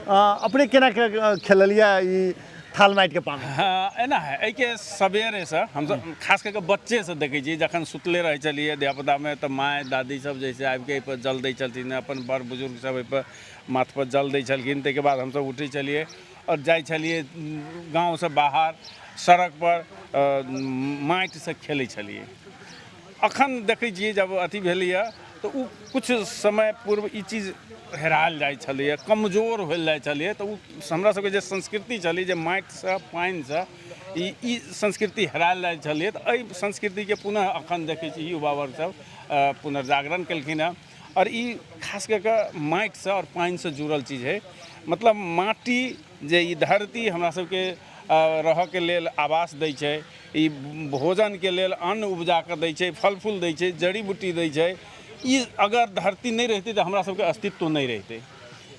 अपने केना खेललिया ई थाल माटि के पानी? हाँ एना है एहि के सबेरे से हम सब खास करके बच्चे से देखे छी जखन सुतले रहे चलिए धियापुता में तो माय दादी सब जैसे आबि के एहि पर जल दै छलथिन, अपन बड़ बुजुर्ग सब एहि पर माथ पर जल दै छलखिन। ताहिके बाद हम सब उठै छलिए और जाइ छलिए गाँव से बाहर सड़क पर माटि से खेलै छलिए। अखन देखै छियै जब अथी भेलैए तो उ कुछ समय पूर्व ई चीज हेरायल जाइ छलैए, कमजोर होल जाइ छलैए। तो हमरा सबके जे संस्कृति छलै जे माटिसँ पानिसँ ई संस्कृति हेरायल जाइ छलैए। तऽ एहि संस्कृतिके पुनः अखन देखै छी युवा वर्ग सब पुनर्जागरण केलखिन हँ। और ई खास कऽ कऽ माटिसँ और पानिसँ जुड़ल चीज है। मतलब माटी जे ई धरती हमरा सबके रहऽके लेल आवास दै छै, ई भोजनके लेल अन्न उपजा कऽ दै छै, फल फूल दै छै, जड़ी बूटी दै छै। ई अगर धरती नहीं रहती तो हमरा सबके अस्तित्व नहीं रहते।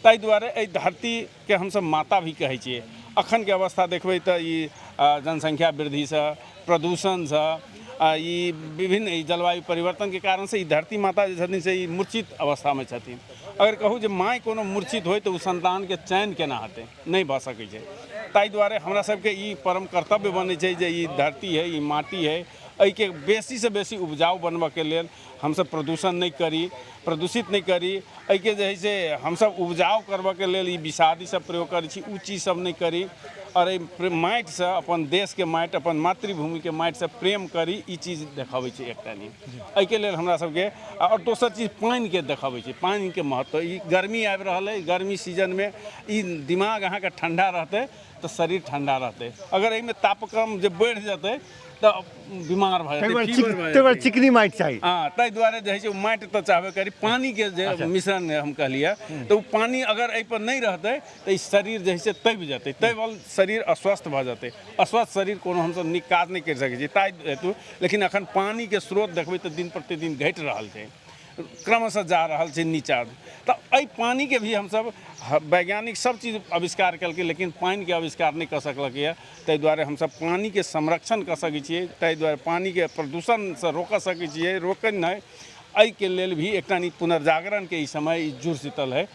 ताहि दुआरे एहि धरतीके हमसब माता भी कहै छियै। अखनके अवस्था देखबै तऽ ई जनसंख्या वृद्धिसँ, प्रदूषणसँ, ई विभिन्न जलवायु परिवर्तनके कारणसँ ई धरती माता जे छथिन से ई मूर्छित अवस्थामे छथिन। अगर कहूँ जे माय कोनो मूर्छित होइ तऽ ओ संतानके चयन केना हेतै, नहि भऽ सकै छै। ताहि दुआरे हमरा सबके ई परम कर्तव्य बनै छै जे ई धरती है, ई माटी है, एहिके बेसीसँ बेसी उपजाउ बनबऽके लेल हमसब प्रदूषण नहीं करी, प्रदूषित नहीं करी। एहिके जे है से हमसब उपजाउ करबऽके लेल ई विषादी सब प्रयोग करै छी, उ चीज सब नहीं करी। और एहि माटिसँ अपन देशके माटि, अपन मातृभूमिके माटिसँ प्रेम करी, ई चीज देखाबै छै एकटा नी। एहिके लेल हमरा सबके और दोसर चीज पानिके देखाबै छै, पानिके महत्व। ई गर्मी आबि रहल है, गर्मी सीजनमे ई दिमाग अहाँके ठंडा रहतै तो शरीर ठंडा रहतै। अगर एहिमे तापक्रम जे बढ़ि जेतै तो बीमार भऽ जेतै, चिकनी माटि चाही। हाँ ताहि दुआरे जे है से माटि तो चाहबे करी। पानी के जे मिश्रण हम कहलिए तो उ पानी अगर एहि पर नहीं रहतै तो ई शरीर जे है से तबि जेतै, तबि शरीर अस्वस्थ भऽ जेतै। अस्वस्थ शरीर कोनो हमसब नीक काज नहीं करि सकै छी। ताहि हेतु लेकिन अखन पानीके स्रोत देखबै तऽ दिन प्रतिदिन घटि रहल छै, क्रमशः जा रहल छै नीचा। तऽ एहि पानीके भी हमसब वैज्ञानिक सब चीज आविष्कार केलकै लेकिन पानिके आविष्कार नहीं कऽ सकलकै। ताहि दुआरे हमसब पानीके संरक्षण कऽ सकै छियै, ताहि दुआरे पानीके प्रदूषणसँ रोकऽ सकै छियै, रोकै नहीं। एहिके लेल भी एकटा पुनर्जागरणके ई समय जुड़ शीतल है।